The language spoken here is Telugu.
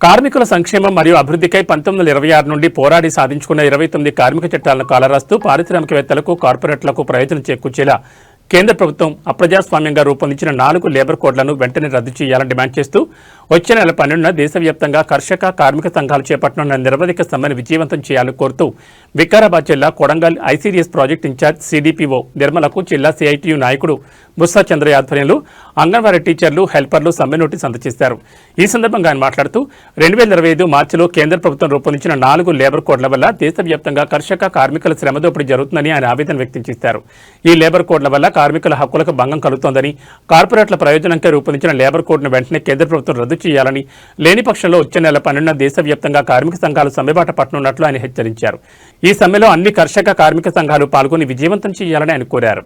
కార్మికుల సంక్షేమం మరియు అభివృద్ధికై 1926 నుండి పోరాడి సాధించుకున్న 29 కార్మిక చట్టాలను కాలరాస్తూ పారిశ్రామికవేత్తలకు, కార్పొరేట్లకు ప్రయోజనం చేకూర్చేలా కేంద్ర ప్రభుత్వం అప్రజాస్వామ్యంగా రూపొందించిన 4 లేబర్ కోడ్లను వెంటనే రద్దు చేయాలని డిమాండ్ చేస్తూ వచ్చే నెల 12న దేశవ్యాప్తంగా కర్షక కార్మిక సంఘాలు చేపట్టనున్న నిరవధిక సమ్మెను విజయవంతం చేయాలని కోరుతూ వికారాబాద్ జిల్లా Kodangal ICDS project incharge CDPO నిర్మలకు జిల్లా సిఐటియు నాయకుడు బుస్సా చంద్ర ఆధ్వర్యంలో అంగన్వాడీ టీచర్లు, హెల్పర్లు సమ్మె నోటీస్ అందజేశారు. ఈ సందర్భంగా ఆయన మాట్లాడుతూ 2025 మార్చిలో కేంద్ర ప్రభుత్వం రూపొందించిన 4 లేబర్ కోడ్ల వల్ల దేశవ్యాప్తంగా కర్షక కార్మికుల శ్రమదోపిడీ జరుగుతుందని ఆయన ఆవేదన వ్యక్తం చేశారు. ఈ లేబర్ కోడ్ల వల్ల కార్మికుల హక్కులకు భంగం కలుగుతోందని, కార్పొరేట్ల ప్రయోజనంకై రూపొందించిన లేబర్ కోడ్ను వెంటనే కేంద్ర ప్రభుత్వం రద్దు చేయాలని, లేని పక్షంలో వచ్చే నెల 12న దేశవ్యాప్తంగా కార్మిక సంఘాలు సమ్మెబాట పట్టనున్నట్లు ఆయన హెచ్చరించారు. ఈ సమ్మెలో అన్ని కర్షక కార్మిక సంఘాలు పాల్గొని విజయవంతం చేయాలని ఆయన కోరారు.